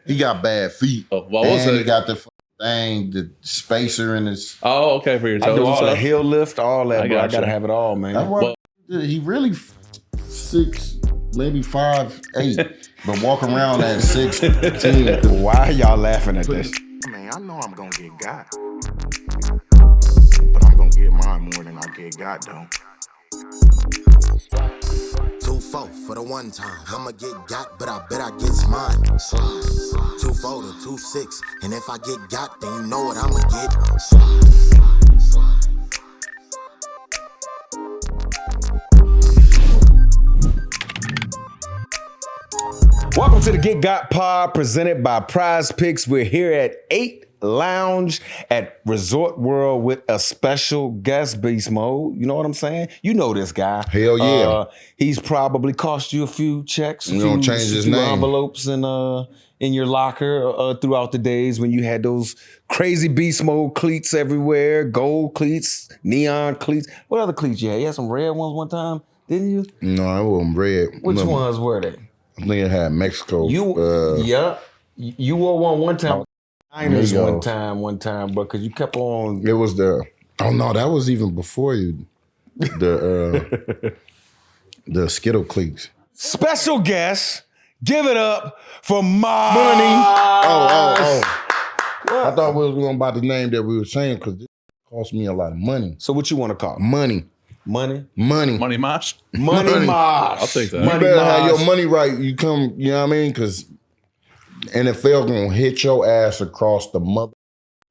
He got bad feet. Oh, what was and it? He got the thing, the spacer in his. Oh, okay, for your toes. I do all and the stuff? heel lift, all that, bro. I gotcha. gotta have it all, man. That's why he really 6, maybe 5'8", but walk around at 6'10". Why are y'all laughing at this? Man, I know I'm gonna get got. But I'm gonna get mine more than I get got, though. 2-4 for the one time. I'ma get got, but I bet I gets mine. 2-4 to 2-6. And if I get got, then you know what I'ma get. Welcome to the Get Got Pod presented by PrizePicks. We're here at 8 Lounge at Resort World with a special guest, Beast Mode. You know what I'm saying? You know this guy. Hell yeah. He's probably cost you a few checks, You gonna change his few name. envelopes in your locker throughout the days when you had those crazy Beast Mode cleats everywhere, gold cleats, neon cleats. What other cleats you had? You had some red ones one time, didn't you? No, I wasn't red. Which ones were they? I think it had Mexico. You wore one time. Niners one time, but because you kept on. It was the. Oh no, that was even before you. The Skittle cleats. Special guest, give it up for Mache. Money. Oh. I thought we was going about the name that we were saying because this cost me a lot of money. So what you want to call it? Money. Money Mache? Money Money. Mache. I'll take that. You better have your money right. You come, you know what I mean? Because NFL gonna hit your ass across the mother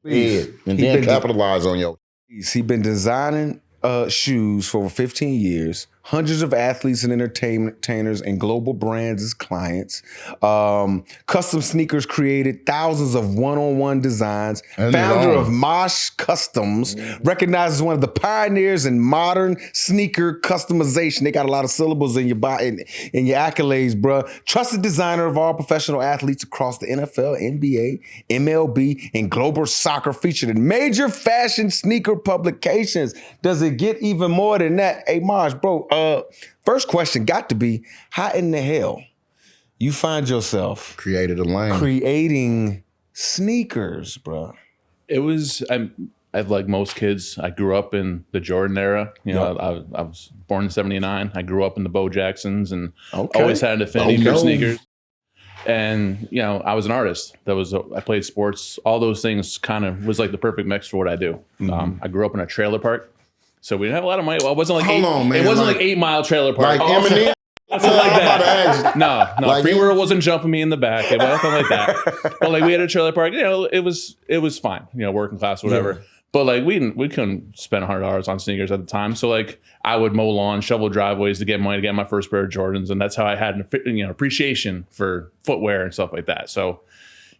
head and then capitalize on your. He been designing shoes for over 15 years. Hundreds of athletes and entertainers and global brands as clients. Custom sneakers created, thousands of one-on-one designs. Founder of Mache Customs, recognized as one of the pioneers in modern sneaker customization. They got a lot of syllables in your in your accolades, bruh. Trusted designer of all professional athletes across the NFL, NBA, MLB, and global soccer, featured in major fashion sneaker publications. Does it get even more than that? Hey, Mache, bro. First question got to be, how in the hell you find yourself Created a lane. creating sneakers, bro? It was, I've like most kids, I grew up in the Jordan era. You know, I was born in 79. I grew up in the Bo Jacksons and always had an affinity for sneakers. And, you know, I was an artist. I played sports. All those things kind of was like the perfect mix for what I do. I grew up in a trailer park. So we didn't have a lot of money. Well, it wasn't like it wasn't like 8 Mile trailer park. Like Eminem. Nothing like that. No. Like Free World wasn't jumping me in the back. It wasn't nothing like that. But like we had a trailer park. You know, it was fine. You know, working class, whatever. Yeah. But like we couldn't spend $100 on sneakers at the time. So like I would mow lawns, shovel driveways to get money to get my first pair of Jordans, and that's how I had an appreciation for footwear and stuff like that. So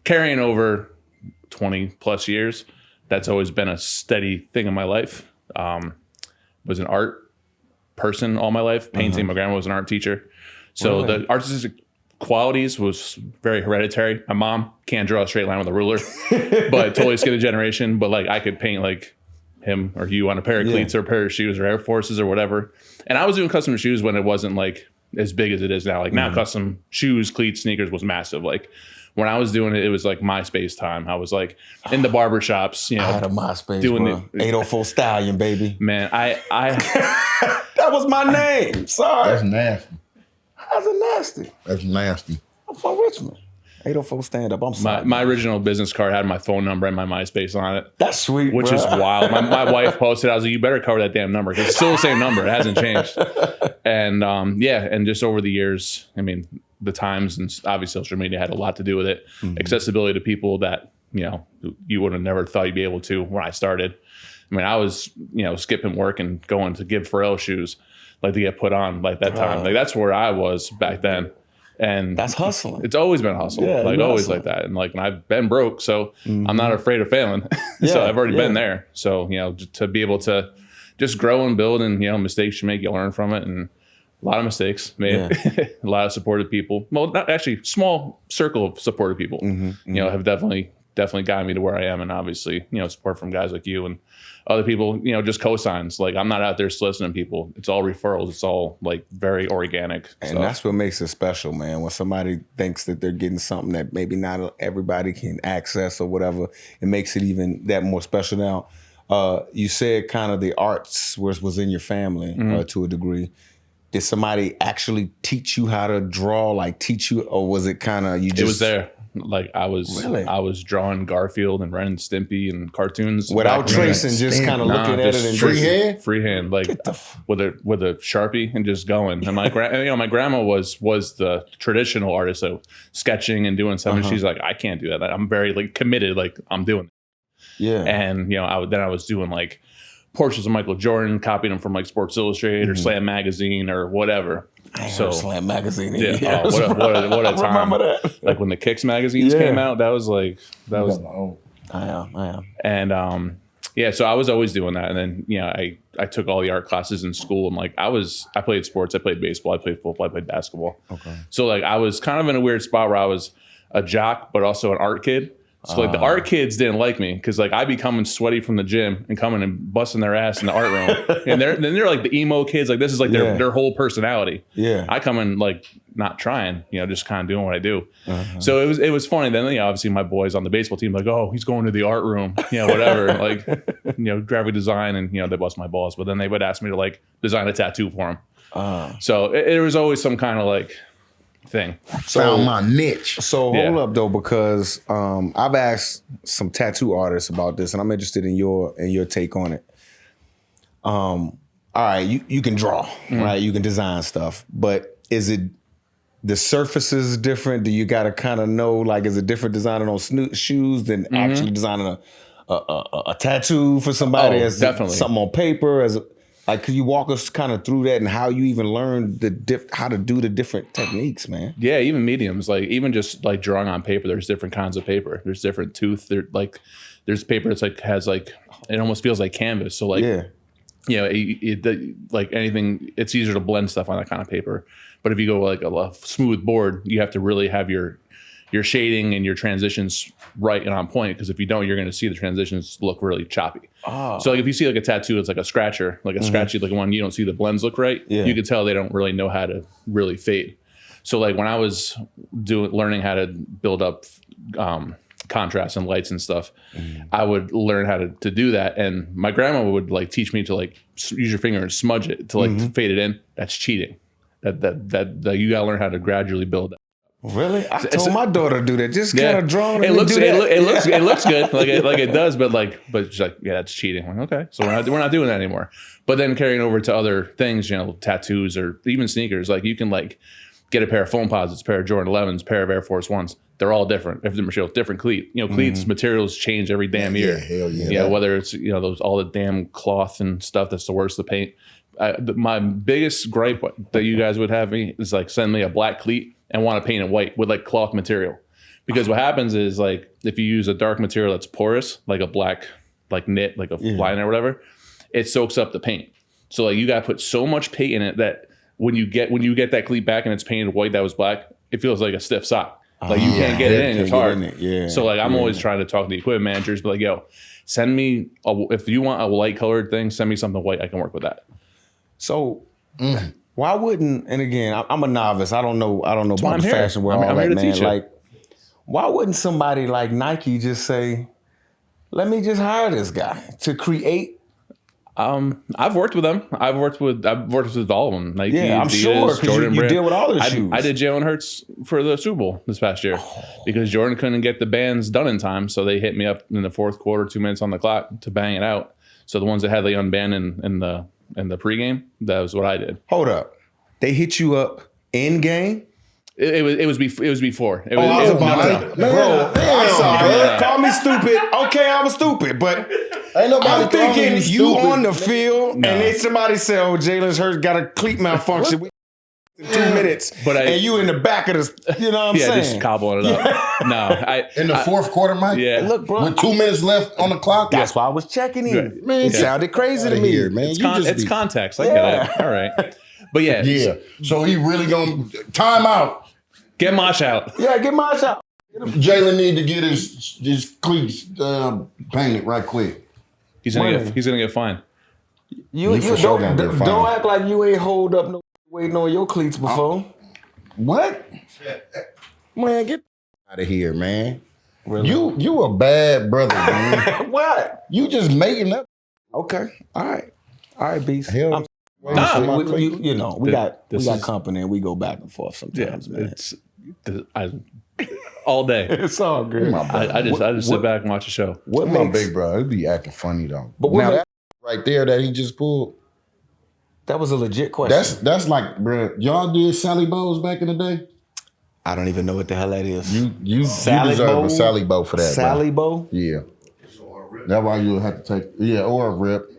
carrying over 20 plus years, that's always been a steady thing in my life. Was an art person all my life. Painting. My grandma was an art teacher. So the artistic qualities was very hereditary. My mom can't draw a straight line with a ruler, but totally skipped a generation. But like I could paint like him or you on a pair of cleats or a pair of shoes or Air Forces or whatever. And I was doing custom shoes when it wasn't like as big as it is now. Like now custom shoes, cleats, sneakers was massive. Like when I was doing it, it was like MySpace time. I was like in the barbershops, you know. I had a MySpace, doing bro. 804 Stallion, baby. Man, I That was my name. Sorry. That's nasty. How's it nasty? That's nasty. I'm from Richmond. 804 stand up. I'm sorry. my original business card had my phone number and my MySpace on it. That's sweet, which is wild. My wife posted. I was like, "You better cover that damn number. It's still the same number. It hasn't changed." And and just over the years, I mean, the times and obviously social media had a lot to do with it. Accessibility to people that you would have never thought you'd be able to when I started. I mean, I was skipping work and going to give Pharrell shoes, like to get put on like that time. Like that's where I was back then. And that's hustling. It's always been hustle, like always hustling. Like that. And like, and I've been broke, so I'm not afraid of failing. So I've already been there. So, to be able to just grow and build and, mistakes you make, you learn from it. And a lot of mistakes made, a lot of supportive people. Well, not actually small circle of supportive people, have definitely definitely got me to where I am. And obviously, support from guys like you and other people, just cosigns. Like, I'm not out there soliciting people. It's all referrals. It's all like very organic And stuff. that's what makes it special, man. When somebody thinks that they're getting something that maybe not everybody can access or whatever, it makes it even that more special. Now, you said kind of the arts was in your family to a degree. Did somebody actually teach you how to draw, like teach you, or was it kind of you just... It was there. Like I was drawing Garfield and Ren and Stimpy and cartoons without tracing, just kind of looking at it and freehand, like with a Sharpie and just going. And my grandma was the traditional artist, so sketching and doing stuff. And she's like, I can't do that. I'm very like committed, like I'm doing it. Yeah. And I was doing like portraits of Michael Jordan, copying them from like Sports Illustrated or Slam Magazine or whatever. Slam Magazine. Yeah. What a time. Remember that. Like when the Kicks magazines came out, that was. I am. And so I was always doing that. And then I took all the art classes in school, and like I played sports, I played baseball, I played football, I played basketball. Okay. So like I was kind of in a weird spot where I was a jock but also an art kid. So like the art kids didn't like me because like I'd be coming sweaty from the gym and coming and busting their ass in the art room, and they're like the emo kids. Like this is like their whole personality. Yeah, I come in like not trying, just kind of doing what I do. So it was funny. Then obviously my boys on the baseball team like, oh, he's going to the art room, whatever. Like graphic design, and they bust my balls. But then they would ask me to like design a tattoo for them. So it was always some kind of like thing. Found my niche. So hold up though, because I've asked some tattoo artists about this, and I'm interested in your take on it. All right, you can draw, right? You can design stuff, but is it the surfaces different? Do you got to kind of know, like, is it different designing on shoes than actually designing a tattoo for somebody? As definitely something on paper? Like, could you walk us kind of through that and how you even learned how to do the different techniques, man? Yeah, even mediums, like even just like drawing on paper, there's different kinds of paper. There's different tooth. There's paper that's like has like it almost feels like canvas. So like like anything, it's easier to blend stuff on that kind of paper. But if you go like a smooth board, you have to really have your shading and your transitions right and on point, because if you don't, you're going to see the transitions look really choppy. So like if you see like a tattoo, it's like a scratcher, like a scratchy like one, you don't see the blends look right. You can tell they don't really know how to really fade. So like when I was learning how to build up contrast and lights and stuff, I would learn how to do that. And my grandma would like teach me to like use your finger and smudge it to like fade it in. That's cheating. That you got to learn how to gradually build that. Really? I told my daughter to do that. Just kind of draw it looks good, like it does, but she's like, yeah, that's cheating. I'm like, okay, so we're not doing that anymore. But then carrying over to other things, tattoos or even sneakers, like you can like get a pair of foam posits, pair of Jordan 11s, pair of Air Force Ones. They're all different. Different materials, different cleat. Cleats materials change every damn year. Hell yeah. Whether it's those all the damn cloth and stuff that's the worst to paint. My biggest gripe that you guys would have me is like send me a black cleat and want to paint it white with like cloth material, because what happens is like if you use a dark material that's porous, like a black like knit, like a liner or whatever, it soaks up the paint. So like you got to put so much paint in it that when you get that cleat back and it's painted white that was black, it feels like a stiff sock. Like you can't get it in. It's hard. So like I'm always trying to talk to the equipment managers, but like, yo, send me if you want a light colored thing, send me something white. I can work with that. So why wouldn't? And again, I'm a novice. I don't know about the fashion world. I'm here to teach you. Like, why wouldn't somebody like Nike just say, "Let me just hire this guy to create"? I've worked with them. I've worked with all of them. Nike, I'm Adidas, sure, Jordan you brand. deal with all the shoes. I did Jalen Hurts for the Super Bowl this past year because Jordan couldn't get the bands done in time, so they hit me up in the fourth quarter, 2 minutes on the clock to bang it out. So the ones that had the unband in the pregame, that was what I did. Hold up, they hit you up in game. It was before. I was about to, bro. I'm sorry. Call me stupid. Okay, I'm stupid, but I'm thinking you on the field and somebody say, "Oh, Jalen's Hurts got a cleat malfunction." In 2 minutes, and you in the back of the, you know what I'm saying? Just cobbling it up. No, in the fourth quarter, Mike. Yeah, look, bro. With 2 minutes left on the clock. That's why I was checking in. Man, it sounded crazy to me, here, man. It's context. I get it. All right, but yeah. So he really gonna time out. Get Mache out. Yeah, get Mache out. Jalen need to get his cleats painted right quick. He's gonna get fined. You don't act like you ain't hold up no waiting on your cleats before. What? Man, get out of here, man. Really? You a bad brother, man. What? You just making up. Okay. All right, Beast. We got company and we go back and forth sometimes, man. All day. It's all good. I just sit back and watch the show. What my big brother? It be acting funny though. But now that right there that he just pulled. That was a legit question. That's like, bro. Y'all did Sally Bows back in the day. I don't even know what the hell that is. You deserve a Sally Bow for that. Sally Bow? Yeah. That's why you have to take or a rip.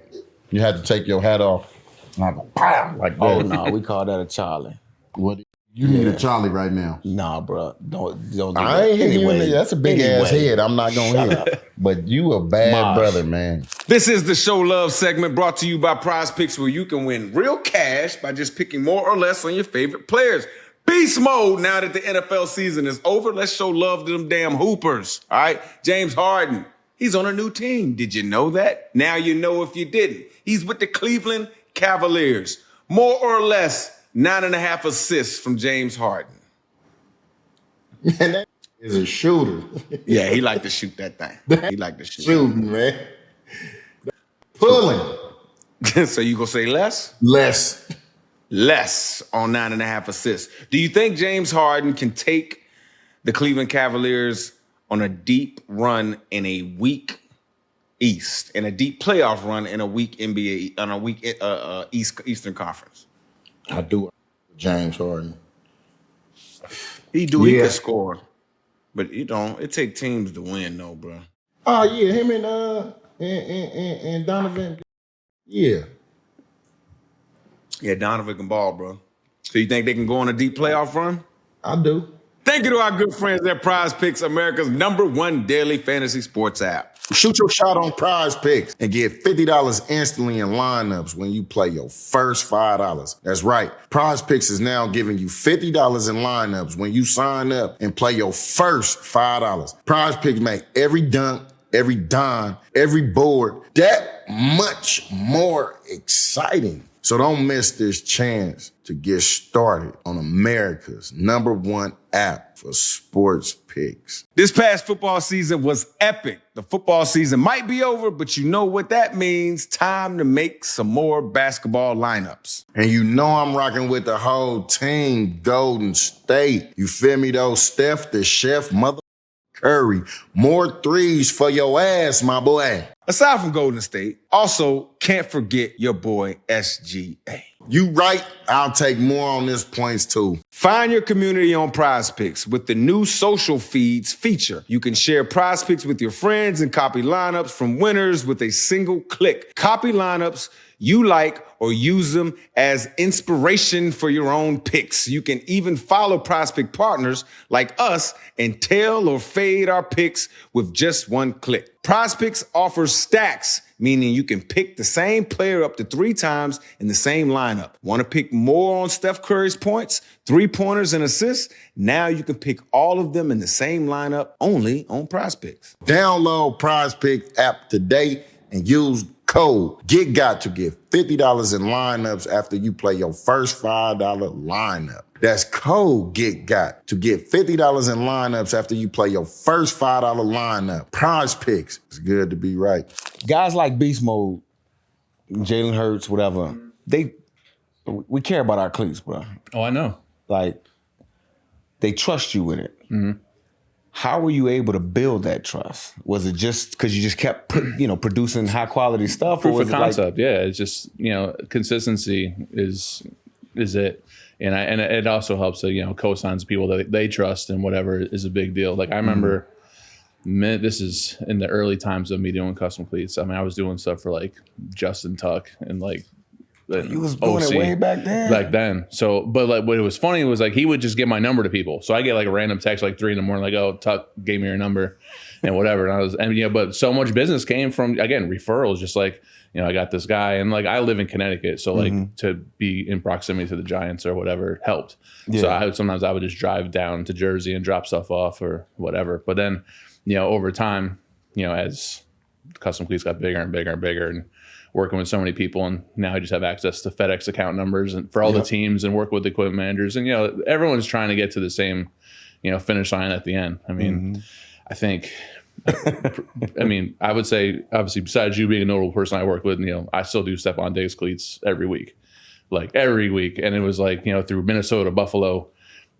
You had to take your hat off. Like a pow, like that. Oh no, we call that a Charlie. What? You need a Charlie right now. Nah, bro. Don't do I ain't hitting you in there. That's a big ass head. I'm not gonna hit. But you a bad brother, man. This is the Show Love segment brought to you by PrizePicks, where you can win real cash by just picking more or less on your favorite players. Beast mode now that the NFL season is over. Let's show love to them damn Hoopers. All right, James Harden. He's on a new team. Did you know that? Now you know if you didn't. He's with the Cleveland Cavaliers. More or less 9.5 assists from James Harden. Man, that is a shooter. Yeah, he like to shoot that thing. He like to shoot. Shooting, man. Pulling. So you gonna say less? Less on 9.5 assists. Do you think James Harden can take the Cleveland Cavaliers on a deep run in a weak East, and a deep playoff run in a weak NBA, on a weak Eastern Conference? I do. James Harden. He can score. But it take teams to win though, bro. Oh yeah, him and Donovan. Yeah. Yeah, Donovan can ball, bro. So you think they can go on a deep playoff run? I do. Thank you to our good friends at PrizePicks, America's #1 daily fantasy sports app. Shoot your shot on PrizePicks and get $50 instantly in lineups when you play your first $5. That's right. PrizePicks is now giving you $50 in lineups when you sign up and play your first $5. PrizePicks make every dunk, every dime, every board that much more exciting. So don't miss this chance to get started on America's #1 app for sports picks. This past football season was epic. The football season might be over, but you know what that means. Time to make some more basketball lineups. And you know I'm rocking with the whole team, Golden State. You feel me though? Steph, the chef, mother Curry. More threes for your ass, my boy. Aside from Golden State, also can't forget your boy SGA. You right. I'll take more on this points too. Find your community on PrizePicks with the new social feeds feature. You can share PrizePicks with your friends and copy lineups from winners with a single click. Copy lineups you like or use them as inspiration for your own picks. You can even follow PrizePick partners like us and tail or fade our picks with just one click. PrizePicks offers stacks, meaning you can pick the same player up to 3 times in the same lineup. Want to pick more on Steph Curry's points, 3-pointers, and assists? Now you can pick all of them in the same lineup only on PrizePicks. Download PrizePicks app today and use code GetGot to get $50 in lineups after you play your first $5 lineup. That's code GetGot to get $50 in lineups after you play your first $5 lineup. PrizePicks. It's good to be right. Guys like Beast Mode, Jalen Hurts, whatever, we care about our cleats, bro. Oh, I know. Like, they trust you with it. Mm-hmm. How were you able to build that trust? Was it just because you just kept, producing high quality stuff? Proof of concept, yeah. It's just, consistency is it. And it also helps to, co-signs people that they trust and whatever is a big deal. Like I remember, this is in the early times of me doing custom cleats. I mean, I was doing stuff for like Justin Tuck and like You was doing it way back then. Back then. So, but like, what was funny was like he would just give my number to people. So I get like a random text like 3 a.m, like, "Oh, Tuck gave me your number," and whatever. And but so much business came from, again, referrals. Just like, I got this guy, and like I live in Connecticut, so like to be in proximity to the Giants or whatever helped. Yeah. So sometimes I would just drive down to Jersey and drop stuff off or whatever. But then, over time, as Custom Cleats got bigger and bigger and bigger, and working with so many people, and now I just have access to FedEx account numbers and for all the teams, and work with the equipment managers, and everyone's trying to get to the same finish line at the end. I mean, I think. I would say, obviously, besides you being a notable person I work with, I still do Stephon Diggs cleats every week. And it was like, through Minnesota, Buffalo,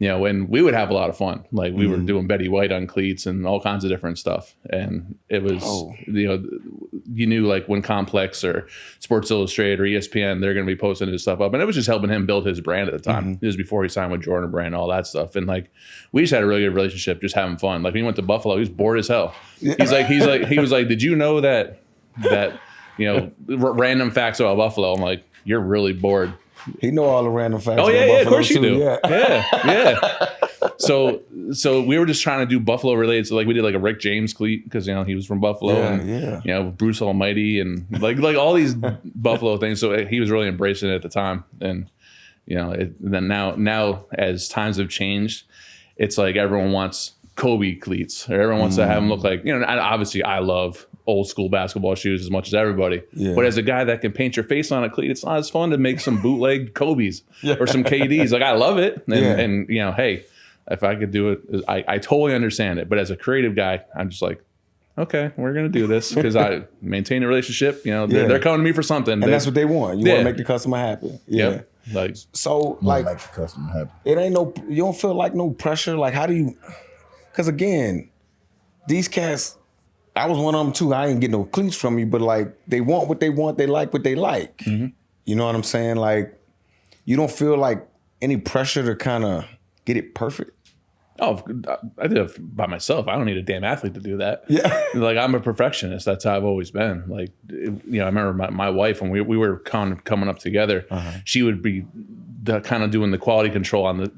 and we would have a lot of fun. Like we were doing Betty White on cleats and all kinds of different stuff. And it was, you knew like when Complex or Sports Illustrated or ESPN, they're going to be posting his stuff up. And it was just helping him build his brand at the time. It was before he signed with Jordan Brand, all that stuff. And like, we just had a really good relationship, just having fun. Like when he went to Buffalo, he was bored as hell. He was like, did you know that, random facts about Buffalo? I'm like, you're really bored. He know all the random facts. Oh yeah, of course you do. Yeah. So we were just trying to do Buffalo related. So like we did like a Rick James cleat because he was from Buffalo. And, Bruce Almighty and like all these Buffalo things. So he was really embracing it at the time. And then now as times have changed, it's like everyone wants Kobe cleats, or everyone wants to have them look like, obviously I love old school basketball shoes as much as everybody. Yeah. But as a guy that can paint your face on a cleat, it's not as fun to make some bootleg Kobe's or some KDs. Like I love it. And hey, if I could do it, I totally understand it. But as a creative guy, I'm just like, okay, we're going to do this because I maintain a relationship. They're coming to me for something. And that's what they want. You want to make the customer happy. Yeah. Yep. Like, so like the customer happy. It ain't you don't feel like no pressure. Like how do you, because again, these cats, I was one of them too. I didn't get no cleats from you, but like they want what they want, they like what they like. You know what I'm saying? Like you don't feel like any pressure to kind of get it perfect. Oh, I did it by myself. I don't need a damn athlete to do that. Yeah. Like I'm a perfectionist. That's how I've always been. Like, I remember my wife, when we were coming up together, she would be kind of doing the quality control on the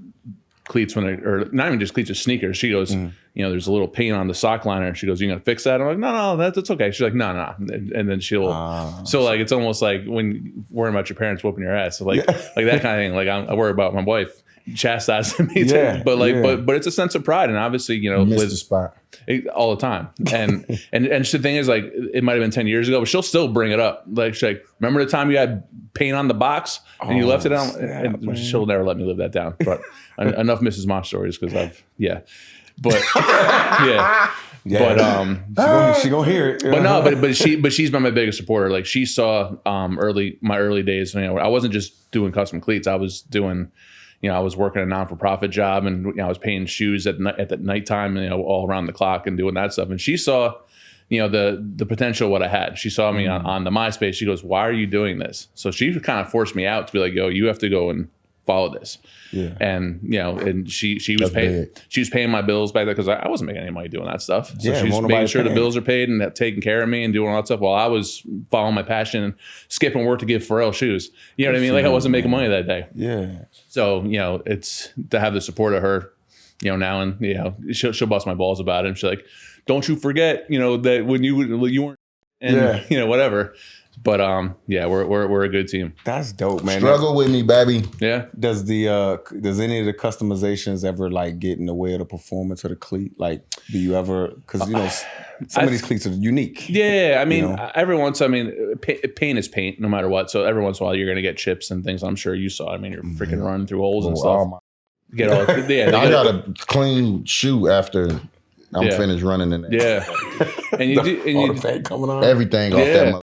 cleats or not even just cleats, just sneakers. She goes, there's a little paint on the sock liner. She goes, you gonna fix that? I'm like, no, that's okay. She's like, no. And then she'll, so like, it's almost like when worrying about your parents whooping your ass. So like that kind of thing. Like I worry about my wife chastising me too. But like, but it's a sense of pride. And obviously, missed the spot all the time. And the thing is, like, it might've been 10 years ago, but she'll still bring it up. Like, she's like, remember the time you had paint on the box and you left it on? And she'll never let me live that down. But enough Mrs. Mache stories because but she gonna hear it. But no, but she's been my biggest supporter. Like she saw my early days. I wasn't just doing custom cleats. I was doing, I was working a non-for-profit job, and I was painting shoes at the nighttime, all around the clock and doing that stuff. And she saw, the potential of what I had. She saw me on the MySpace. She goes, "Why are you doing this?" So she kind of forced me out to be like, "Yo, you have to go and follow this." Yeah. And and she was paying. She was paying my bills back then because I wasn't making any money doing that stuff. So she was making sure the bills are paid and taking care of me and doing all that stuff while I was following my passion and skipping work to give Pharrell shoes. You know what I mean? Like I wasn't making money that day. Yeah. So it's to have the support of her, now, and she'll bust my balls about it. And she's like, "Don't you forget, that when you weren't," and whatever. But we're a good team. That's dope, man. Struggle with me, baby. Yeah. Does does any of the customizations ever like get in the way of the performance of the cleat? Like, do you ever? Because some of these cleats are unique. Yeah, I mean, every once. I mean, paint is paint, no matter what. So every once in a while, you're gonna get chips and things. I'm sure you saw. I mean, you're freaking running through holes and stuff. Get all. I got a clean shoe after I'm finished running in there. Yeah, and you do. And all the paint coming on. Everything off that.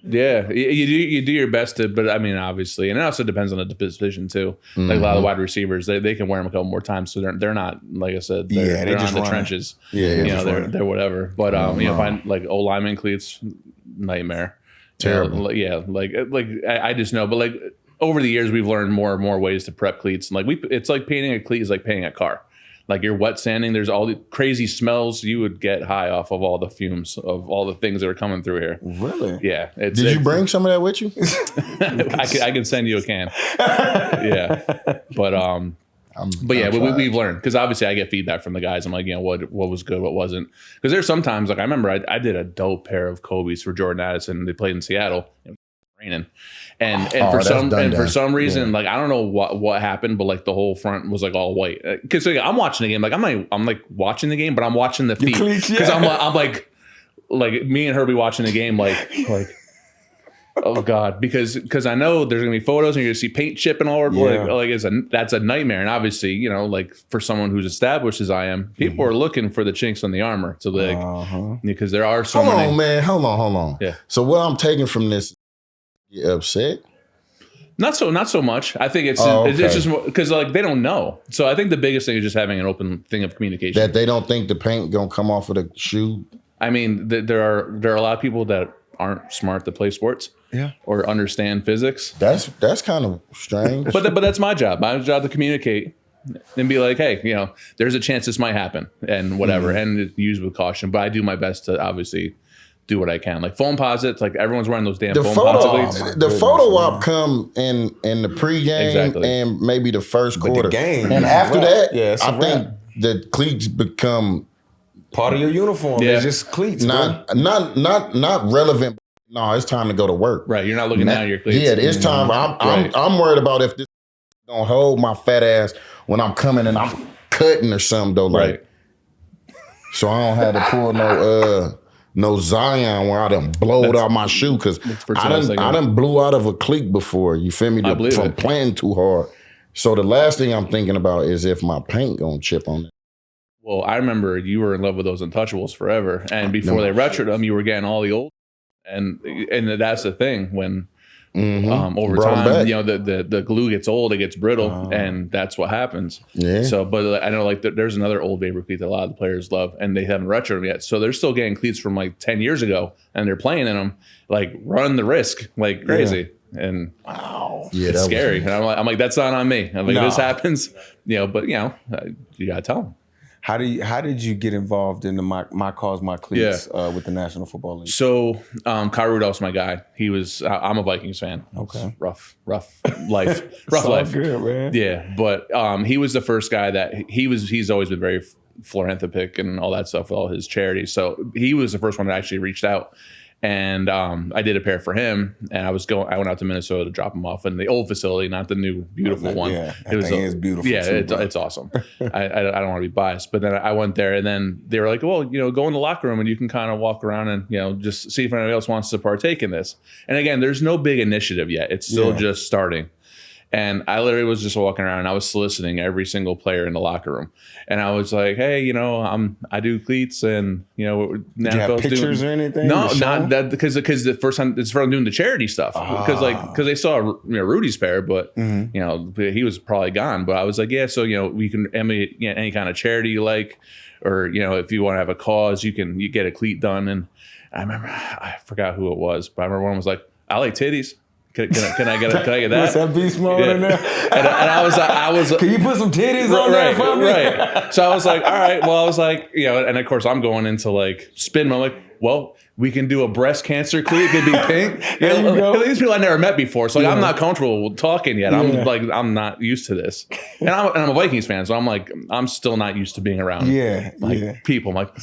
Yeah, you do your best to, but I mean, obviously, and it also depends on the position too. Like a lot of the wide receivers, they can wear them a couple more times, so they're not, like I said, they're not in the trenches. Yeah, they're whatever. But find like old lineman cleats, nightmare. Terrible. Like I just know, but like over the years, we've learned more and more ways to prep cleats, and like it's like painting a cleat is like painting a car. like you're wet sanding. There's all the crazy smells. You would get high off of all the fumes of all the things that are coming through here. Really? Yeah. Did you bring some of that with you? I can send you a can. Yeah. But yeah, we've learned, because obviously I get feedback from the guys. I'm like, what was good, what wasn't. Because there's sometimes, like I remember I did a dope pair of Kobe's for Jordan Addison. They played in Seattle. It was raining. And for some reason, like I don't know what happened, but like the whole front was like all white. Because like, I'm watching the game, like I'm like watching the game, but I'm watching the feet, because I'm like me and her be watching the game like oh God, because I know there's gonna be photos and you're gonna see paint chipping all over. Like that's a nightmare. And obviously, like for someone who's established as I am, people are looking for the chinks on the armor. So like because there are so many. Hold on. Yeah. So what I'm taking from this, you upset? Not so much. I think it's just because like they don't know. So I think the biggest thing is just having an open thing of communication. That they don't think the paint gonna come off of the shoe. I mean, there are a lot of people that aren't smart to play sports, or understand physics. That's kind of strange. But that's my job. My job to communicate and be like, hey, there's a chance this might happen and whatever, and use with caution. But I do my best to obviously do what I can. Like foam posits, like everyone's wearing those damn foam posits. The photo op come in the pregame and maybe the first quarter. The game, and after that, I think the cleats become part of your uniform. Yeah. It's just cleats. Not relevant. No, it's time to go to work. Right, you're not looking down at your cleats. Yeah, it's time. I'm worried about if this don't hold my fat ass when I'm coming and I'm cutting or something though. Like, so I don't have to pull no Zion where I done blowed out my shoe, because I done blew out of a cleat before. You feel me? From playing too hard. So the last thing I'm thinking about is if my paint gonna chip on it. Well, I remember you were in love with those Untouchables forever, and before they retroed them, you were getting all the old. And that's the thing when over time, the glue gets old, it gets brittle, and that's what happens. Yeah. So, but I know like there's another old Vapor cleat that a lot of the players love, and they haven't retroed them yet. So they're still getting cleats from like 10 years ago, and they're playing in them, like run the risk like crazy. And it's scary. And I'm like, that's not on me. I'm like, this happens, but you gotta tell them. How did you get involved in the My Cause My Cleats with the National Football League? So Kyle Rudolph's my guy. He was. I'm a Vikings fan. Okay. Rough life. Rough life. Good, man. Yeah, but he was the first guy that he's always been very philanthropic and all that stuff with all his charities. So he was the first one that actually reached out. And I did a pair for him, and I went out to Minnesota to drop him off in the old facility, not the new beautiful one. Yeah, it's beautiful. Yeah, it's awesome. I don't want to be biased, but then I went there, and then they were like, well, go in the locker room and you can kind of walk around and just see if anybody else wants to partake in this. And again, there's no big initiative yet; it's still just starting. And I literally was just walking around and I was soliciting every single player in the locker room. And I was like, hey, I do cleats, and do you have pictures or anything? No, not that, because the first time I'm doing the charity stuff. Because they saw Rudy's pair, but he was probably gone. But I was like, yeah, so we can emulate any kind of charity you like, or if you want to have a cause, you get a cleat done. And I remember, I forgot who it was, but I remember one was like, I like titties. Can I get that? What's that beast mode in there? And I was like, can you put some titties on there for me? Right. So I was like, all right. Well, I was like, and of course I'm going into like spin. I'm like, well, we can do a breast cancer cleat. It could be pink. These people I never met before, so like, I'm not comfortable talking yet. I'm not used to this, and I'm a Vikings fan, so I'm like, I'm still not used to being around people. I'm like,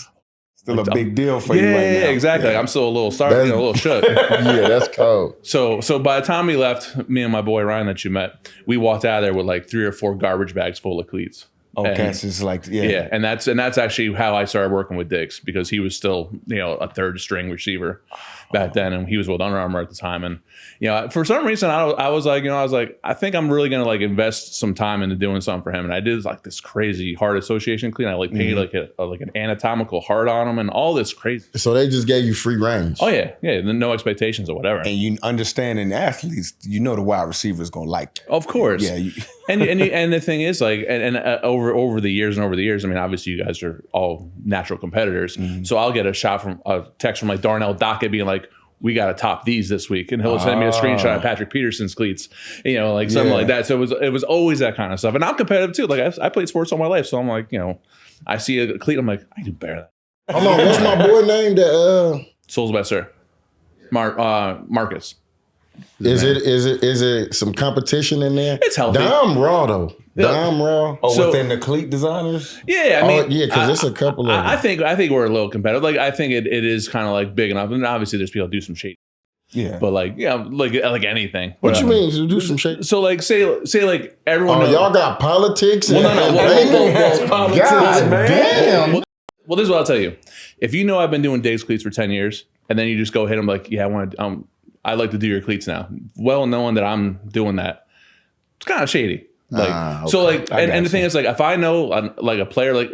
still a big deal for you right now. Yeah, exactly. Like, I'm still a little a little shook. Yeah, that's cold. So by the time we left, me and my boy Ryan that you met, we walked out of there with like 3 or 4 garbage bags full of cleats. Okay, so it's like and that's actually how I started working with Diggs, because he was still a third string receiver back then, and he was with Under Armour at the time. And for some reason I was like I think I'm really gonna like invest some time into doing something for him. And I did like this crazy heart association clean. I like painted like an anatomical heart on him and all this crazy. So they just gave you free range. Oh yeah, no expectations or whatever. And you understanding athletes, the wide receiver is gonna like that. Of course, yeah. And the thing is, like, and over the years, I mean, obviously you guys are all natural competitors. Mm-hmm. So I'll get a text from like Darnell Dockett being like, we got to top these this week. And he'll send me a screenshot of Patrick Peterson's cleats, you know, like something like that. So it was always that kind of stuff. And I'm competitive too. Like I played sports all my life. So I'm like, you know, I see a cleat. I'm like, I do better than that. Hold on, what's my boy name? Souls best, sir. Marcus. Is it some competition in there? It's healthy. Dom Raw though. Dom Raw. Oh, So- within the cleat designers? Yeah, I mean, because it's a couple of. I think we're a little competitive. Like I think it is kind of like big enough. And obviously there's people that do some shady. Yeah. But like, yeah, like anything. What you mean? To do some shit? So like say like everyone knows. Y'all got politics and politics, God man. damn. Well, this is what I'll tell you. If you know I've been doing Dave's cleats for 10 years, and then you just go hit him like, yeah, I'd like to do your cleats now. Well, knowing that I'm doing that, it's kind of shady. Like, okay. So like, and the thing is like, if I know like a player like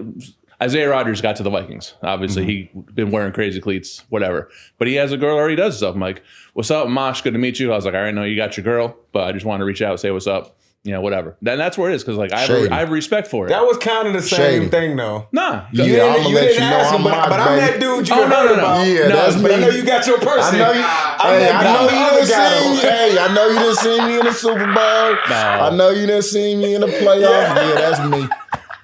Isaiah Rodgers got to the Vikings, obviously he been wearing crazy cleats, whatever. But he has a girl already does stuff. I'm like, what's up, Mache? Good to meet you. I was like, I already know you got your girl, but I just wanted to reach out and say what's up. You know, whatever. Then that's where it is because like I have respect for it. That was kind of the same thing though. Nah. You Yeah, didn't, I'ma you let didn't you know ask him, I'm but Mark, I'm that baby. dude you Oh, no, heard no, no. about. Yeah, that's But I me. know you got your person. I know you. Hey, I know you didn't see me. got Hey, I know you didn't see me in the Super Bowl. I know you didn't see me in the playoffs. Yeah, that's me.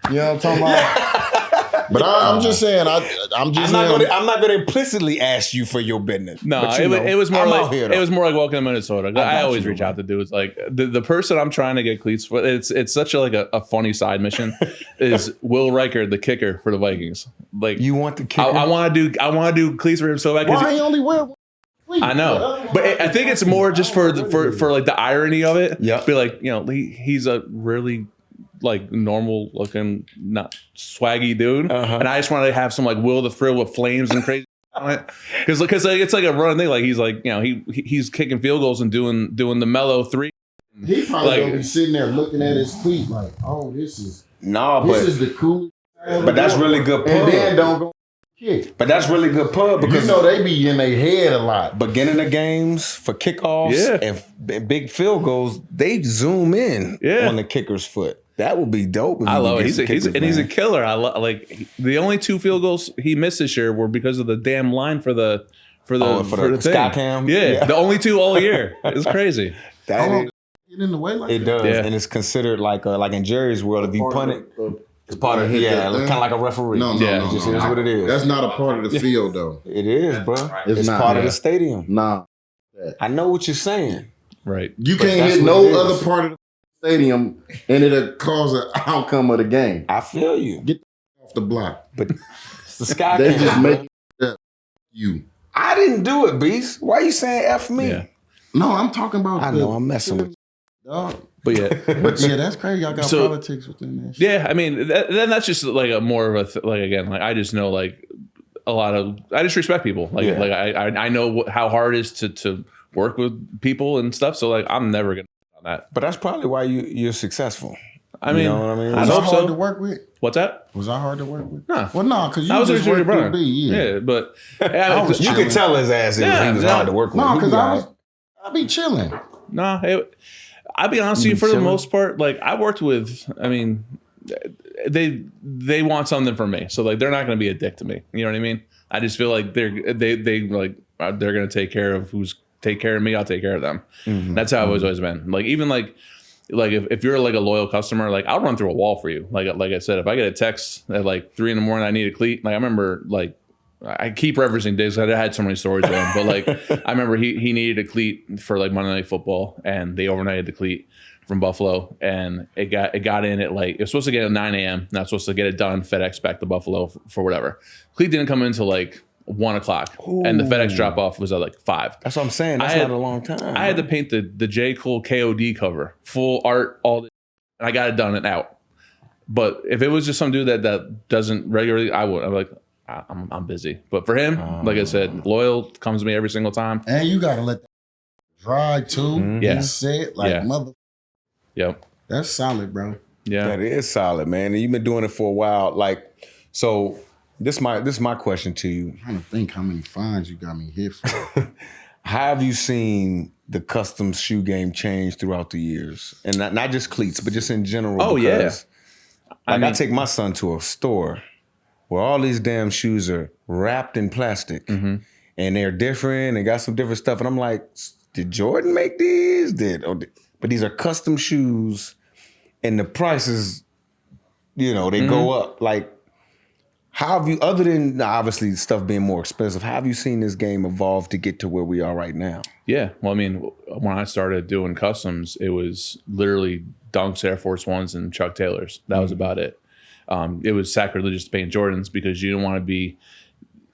You know what I'm talking about? But I'm just saying, I'm not going to implicitly ask you for your business. No, But you know, it was more I'm like out here, it was more like welcome to Minnesota. I always you, reach out to dudes like the person I'm trying to get cleats for. It's such a funny side mission. Is Will Riker the kicker for the Vikings? Like You want the kicker? I want to do cleats for him so bad. Why he only wear? I know, but I think it's more just for like the irony of it. Yeah, be like, you know, he's a really like normal looking, not swaggy dude, and I just wanted to have some like Will the Thrill with flames and crazy on it, because like, it's like a run thing. Like he's like, you know, he's kicking field goals and doing the mellow three. He probably Like- gonna be sitting there looking at his tweet like, oh, this is but the coolest. that's really good And pub. then don't go kick. But that's really good pub because You know they be in their head a lot. beginning of games for kickoffs and big field goals, they zoom in on the kicker's foot. That would be dope. If I you love could it. get some kickers, He's a man. killer. I like the only 2 field goals he missed this year were because of the damn line for the for the thing. sky cam? Yeah, Yeah. the only 2 all year. It's crazy. That is- Get in the way like it that. does, Yeah. and it's considered like in Jerry's world. If you punt it, it's part of kind of like a referee. No, Yeah. It just is what it is. That's not a part of the field though. It is, bro. It's It's not, part of yeah. the stadium. Nah. I know what you're saying. Right. You But can't that's hit what no it is. other part of the stadium and it'll cause an outcome of the game. I feel you, Off the block. but it's the sky They cam. just bro. make it up. You. I didn't do it, Beast. Why you saying F me? Yeah. No, I'm talking about I know, I'm messing with you. Dog. But yeah. But yeah, that's crazy. Y'all got So- politics within that shit. Yeah, I mean, then that's just like a more of a like again, like I just know like a lot of I just respect people. Like Yeah. like I know how hard it is to work with people and stuff. So like I'm never gonna on that. But that's probably why you're successful. I mean, You know what I mean? I Was I hope hard to so. work with? What's that? Was I hard to work with? Nah. Well, no, because you I was just your worked brother. through B. Yeah. But I was You chilling. could tell his ass he was Yeah, hard to work with. No, He because be I all be chilling. no, I'll be honest with you. For the most part, like I worked with, I mean, they want something from me, so like they're not going to be a dick to me. You know what I mean? I just feel like they're going to take care of take care of me. I'll take care of them. That's how I've always been. Like even like if you're like a loyal customer, like I'll run through a wall for you. Like I said, if I get a text at like 3 a.m, I need a cleat. Like I remember like. I keep referencing days. I had so many stories with him, but like I remember he needed a cleat for like Monday Night Football, and they overnighted the cleat from Buffalo, and it got in at like it was supposed to get at 9 a.m. Not supposed to get it done. FedEx back to Buffalo for whatever. Cleat didn't come in until like 1 o'clock, and the FedEx drop off was at like 5. That's what I'm saying. That's not a long time. I had to paint the J. Cole KOD cover, full art, all this, and I got it done and out. But if it was just some dude that doesn't regularly, I'm like. I'm busy, but for him, like I said, loyal, comes to me every single time. And you got to let that dry too. Yeah. You said like Yeah. mother. Yep. That's solid, bro. Yeah. That is solid, man. And you've been doing it for a while. Like, so this is my question to you. I'm trying to think how many fines you got me hit for. How have you seen the custom shoe game change throughout the years? And not just cleats, but just in general. Oh, yeah. because, Like I take my son to a store where all these damn shoes are wrapped in plastic. Mm-hmm. and they're different and got some different stuff. And I'm like, did Jordan make these? But these are custom shoes, and the prices, they go up. Like, how have you, other than obviously stuff being more expensive, how have you seen this game evolve to get to where we are right now? Yeah. Well, I mean, when I started doing customs, it was literally Dunks, Air Force Ones, and Chuck Taylors. That was about it. It was sacrilegious to paint Jordans because you didn't want to be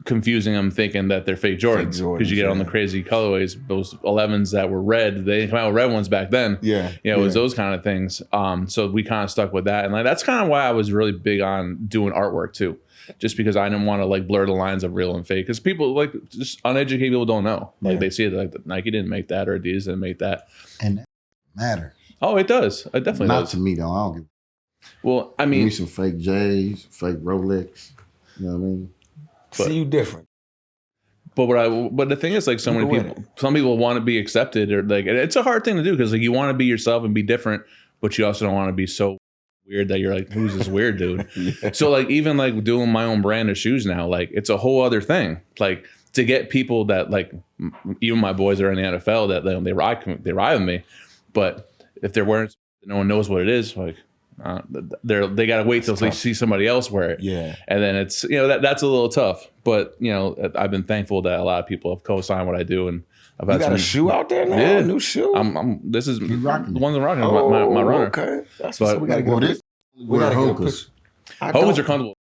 confusing them thinking that they're fake Jordans because you get on the crazy colorways. Those 11s that were red, they didn't come out with red ones back then. It was those kind of things. So we kind of stuck with that, and like that's kind of why I was really big on doing artwork too, just because I didn't want to like blur the lines of real and fake, because people like just uneducated people don't know. Like they see it like Nike didn't make that or Adidas didn't make that, and that matter. Oh, it does. It definitely Not does. to me though. I don't give. Well, I mean, give me some fake J's, fake Rolex. You know what I mean? See you different. But the thing is, like, so many people, some people want to be accepted, or like, it's a hard thing to do because like you want to be yourself and be different, but you also don't want to be so weird that you're like, who's this weird dude? So like, even like doing my own brand of shoes now, like it's a whole other thing. Like to get people that like, even my boys that are in the NFL that they ride with me, but if they're wearing, no one knows what it is, like. They gotta wait till they see somebody else wear it. And then it's that's a little tough. But I've been thankful that a lot of people have co-signed what I do, and I've had a shoe out there now. Yeah, a new shoe. This is the rocking ones I'm rocking. My runner. Okay, that's but we gotta get. We gotta Hokas. Hokas are comfortable.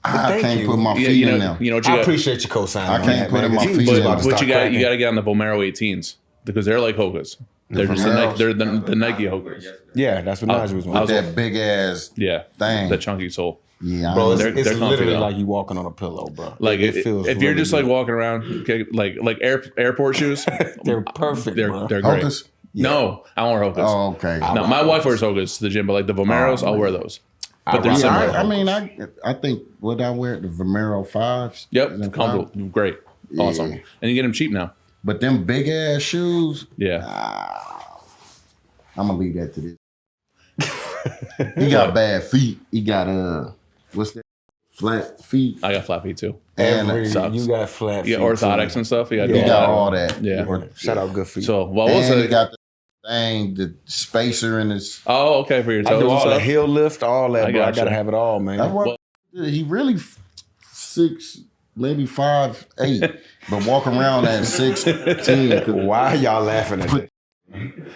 I can't put my feet in them. I appreciate your co-sign. I can't put in my feet. But you got to get on the Vomero 18s because they're like Hokas. They're just the Nike Hokas. Yeah, that's what Najee was with that big ass thing, the chunky sole. Yeah, bro, it's literally like you walking on a pillow, bro. Like it feels if you're just like walking around, like airport shoes, they're perfect. They're great. Hokas? Yeah. No, I don't wear Hokas. Oh, okay. No, my wife wears Hokas to the gym, but like the Vomeros, I'll wear those. But they're similar. I think would I wear the Vomero 5s? Yep, comfortable, great, awesome, and you get them cheap now. But them big ass shoes, I'm gonna leave that to this. He got bad feet. He got what's that? Flat feet. I got flat feet too. And you got flat feet. You got orthotics and stuff. You got all that. Yeah. Shout out good feet. So what was it? He got the thing, the spacer in his. Oh, okay, for your toes. I do all and the stuff? heel lift, all that. I gotta have it all, man. He really 6, maybe 5'8", but walk around at 6'10". Why y'all laughing at that?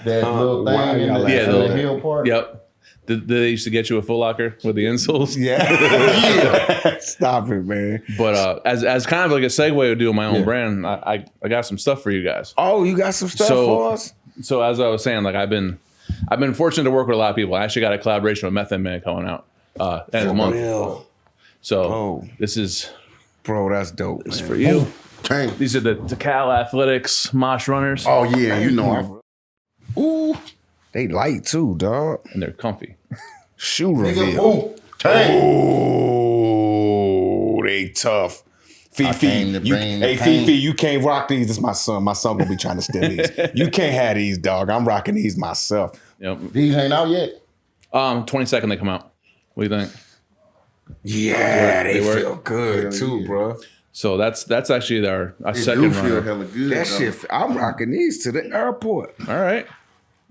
That little thing in the heel part. Yep. Did they used to get you a Foot Locker with the insoles? Yeah. Stop it, man. But as kind of like a segue to doing my own brand, I got some stuff for you guys. Oh, you got some stuff for us? So as I was saying, like I've been fortunate to work with a lot of people. I actually got a collaboration with Method Man coming out end of the month. Real. So this is, bro, that's dope. This is for you. Dang. These are the Cal Athletics Mache runners. Oh yeah, you know. Ooh, they light too, dog, and they're comfy. Shoe reveal. Oh, they tough. Fifi, Fifi, you can't rock these. It's my son. My son gonna be trying to steal these. You can't have these, dog. I'm rocking these myself. Yep. These ain't out yet. 22nd they come out. What do you think? Yeah, they feel good too, bro. So that's actually our second runner. Hella good, that shit, I'm rocking these to the airport. All right.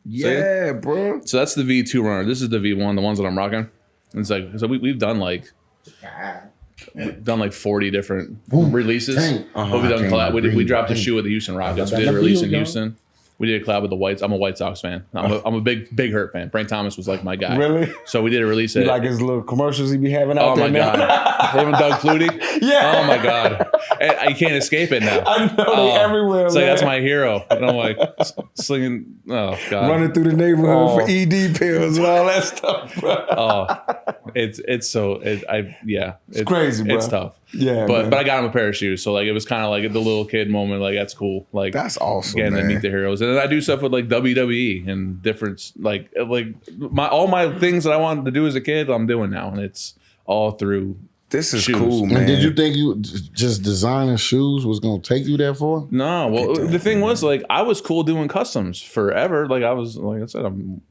Yeah, bro. So that's the V2 runner. This is the V1, the ones that I'm rocking. It's like, so we've done like 40 different releases. We've done collab. We dropped a shoe with the Houston Rockets. We did a release in Houston. We did a collab with the Whites. I'm a White Sox fan. I'm a big Hurt fan. Frank Thomas was like my guy. Really? So we did a release. You like his little commercials he be having out there? Oh my god! Him and Doug Flutie. Yeah. Oh my god! I can't escape it now. I know they everywhere. It's man. like that's my hero. And I'm like slinging. Oh god! Running through the neighborhood for ED pills and all that stuff. Bro. It's crazy, bro. It's tough. Yeah, but I got him a pair of shoes, so like it was kind of like the little kid moment. Like that's cool. Like that's awesome. Getting man. to meet the heroes, and then I do stuff with like WWE and different like all my things that I wanted to do as a kid, I'm doing now, and it's all through. This is shoes. cool, man. And did you think you just designing shoes was gonna take you that far? No. Well, the thing was, like, I was cool doing customs forever. Like I was, like I said, I'm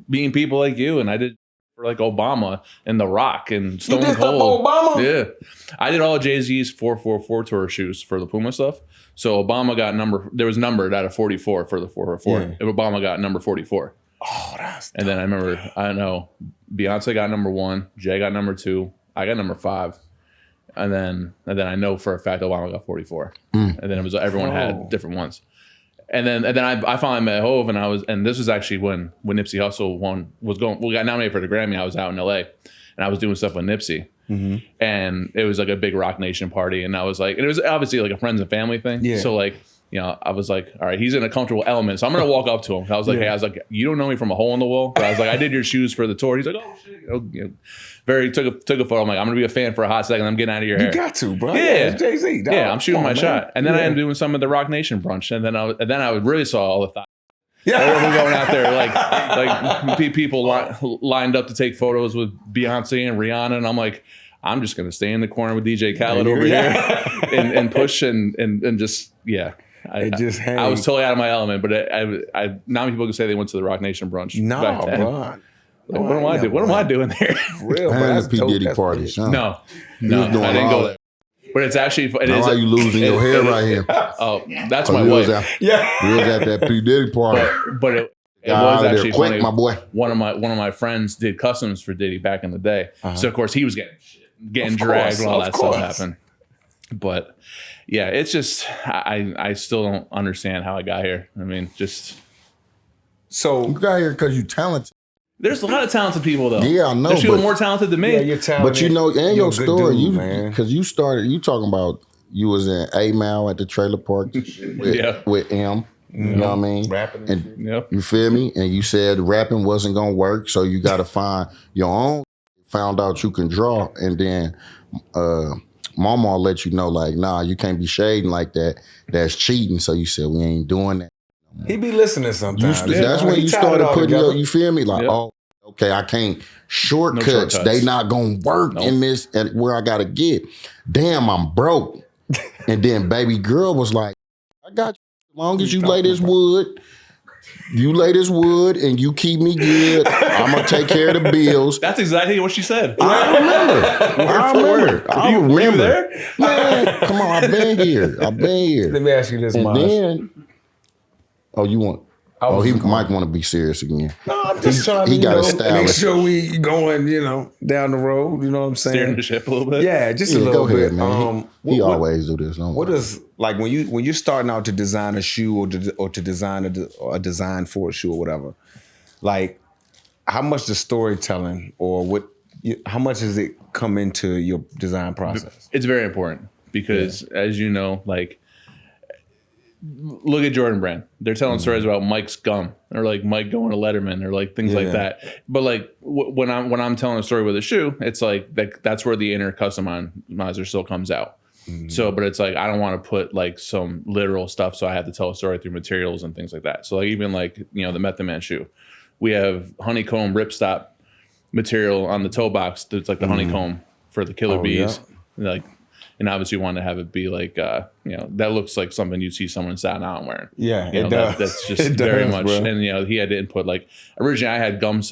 meeting people like you, and I did for like Obama and The Rock and Stone did stuff Cold. for Obama? Yeah. I did all of Jay-Z's 444 tour shoes for the Puma stuff. So Obama got there was numbered out of 44 for the 444. Yeah. And Obama got number 44. Oh, that's And then I know Beyonce got number 1, Jay got number 2, I got number 5. And then I know for a fact Obama got 44. And then it was everyone had different ones. And then I finally met Hove, and this was actually when Nipsey Hussle got nominated for the Grammy. I was out in LA, and I was doing stuff with Nipsey, and it was like a big Rock Nation party, and I was like, and it was obviously like a friends and family thing. Yeah. So like, you know, I was like, all right, he's in a comfortable element, so I'm gonna walk up to him. I was like, hey, you don't know me from a hole in the wall, but I was like, I did your shoes for the tour. He's like, oh shit, you know, took a photo. I'm like, I'm gonna be a fan for a hot second. I'm getting out of your hair. You got to, bro. Yeah, it's Jay-Z. Dog. Yeah, I'm shooting my shot, and then I Yeah. am doing some of the Rock Nation brunch, and then I really saw all the thoughts. Everyone going out there like people lined up to take photos with Beyonce and Rihanna, and I'm like, I'm just gonna stay in the corner with DJ Khaled over here and push and just I was totally out of my element, but I not many people can say they went to the Rock Nation brunch. No, bro. Like, what am I doing? What am I doing there? Real, I bro. had That's the P. dope. Diddy That's parties. Huh? No, You was doing I didn't all go that. there. But it's actually Now why you losing your hair right here? Oh, that's my We was wife. at that P. Diddy party. But it Got was out of there actually quick, funny. my boy. One of my friends did customs for Diddy back in the day, so of course he was getting dragged when all that stuff happened. But yeah, it's just I still don't understand how I got here. I mean, just so You got here because you talented. there's a lot of talented people though. Yeah, I know, There's people but- more talented than me. yeah, you're talented. But you know, and You're your a good story, dude, man. because you talking about you was in A-Mal at the trailer park with M. You know what I mean? Rapping and Yep. you feel me? And you said rapping wasn't gonna work, so you got to find your own. Found out you can draw, and then Mama let you know, like, nah, you can't be shading like that. That's cheating. So you said we ain't doing that. He be listening sometimes. That's when He you tied it started all putting together. your, you feel me? Like, Yep. oh, okay, I can't shortcuts. shortcuts. They not gonna work Nope. in this and where I gotta get. Damn, I'm broke. And then baby girl was like, I got you. As long as you lay this wood, and you keep me good, I'm gonna take care of the bills. That's exactly what she said. I remember. I Were you remember. there? Man, come on, I've been here. Let me ask you this, And Mars. then, you want? Mike want to be serious again. No, I'm just trying to he got a make stylist. sure we going, down the road. You know what I'm saying? Steering the ship a little bit. Yeah, just a Yeah, little go ahead, bit. man. He always do this. Don't What worry. is like when you're starting out to design a shoe or to design a design for a shoe or whatever? Like, how much does storytelling or how much does it come into your design process? It's very important because, as you know, like, look at Jordan Brand. They're telling stories about Mike's gum or like Mike going to Letterman or like things like that. But like when I'm telling a story with a shoe, it's like that's where the inner customizer still comes out. So, but it's like I don't want to put like some literal stuff, so I have to tell a story through materials and things like that. So like even like the Method Man shoe, we have honeycomb ripstop material on the toe box. That's like the honeycomb for the killer bees. Like. And obviously, want to have it be like, that looks like something you'd see someone in Staten Island wearing. Yeah, it does. That's just It very does, much. bro. And he had to input like originally I had gum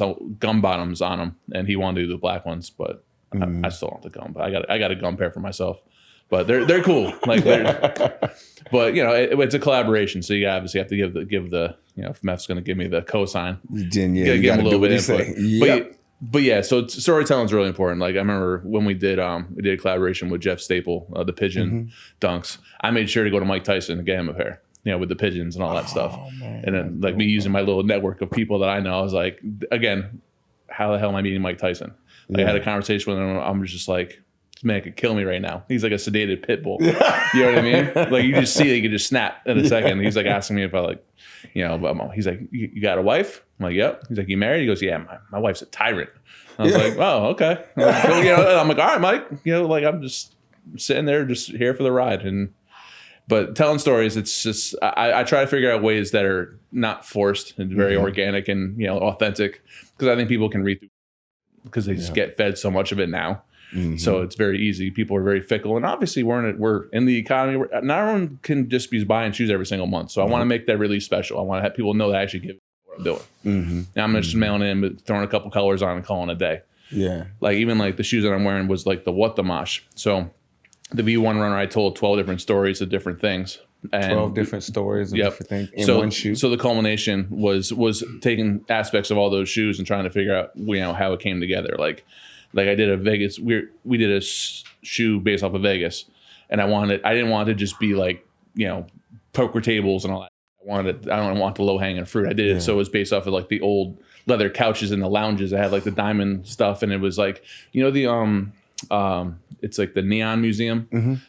bottoms on them, and he wanted to do the black ones, but I still want the gum. But I got a gum pair for myself. But they're cool. Like, but it's a collaboration, so you obviously have to give the if Meth's going to give me the cosign, Then give him a little bit of input. Yep. But yeah, so storytelling is really important. Like I remember when we did a collaboration with Jeff Staple, the pigeon dunks. I made sure to go to Mike Tyson and get him a pair, with the pigeons and all that stuff. And then like me using my little network of people that I know, I was like, again, how the hell am I meeting Mike Tyson? Like, I had a conversation with him. I'm just like, this man could kill me right now. He's like a sedated pit bull. You know what I mean? Like you just see it, you could just snap in a second. He's like asking me if I like, he's like, you got a wife? I'm like, yep. He's like, you married? He goes, yeah, my wife's a tyrant. I was like, oh, okay. I'm like, all right, Mike. Like I'm just sitting there, just here for the ride. But telling stories, it's just I try to figure out ways that are not forced and very organic and authentic, because I think people can read through because they just get fed so much of it now. So it's very easy. People are very fickle, and obviously we're in the economy where not everyone can just be buying shoes every single month. So I want to make that really special. I want to have people know that I actually give what I'm doing. Now I'm just mailing in, throwing a couple colors on and calling it a day. Yeah. Like even like the shoes that I'm wearing was like the Mache. So the V1 runner, I told 12 different stories of different things. And 12 different stories of different things in one shoe. So the culmination was taking aspects of all those shoes and trying to figure out, how it came together. Like I did a Vegas, we did a shoe based off of Vegas, and I didn't want it to just be like, poker tables and all that. I don't want the low hanging fruit. I did it so it was based off of like the old leather couches in the lounges that had like the diamond stuff, and it was like it's like the Neon Museum.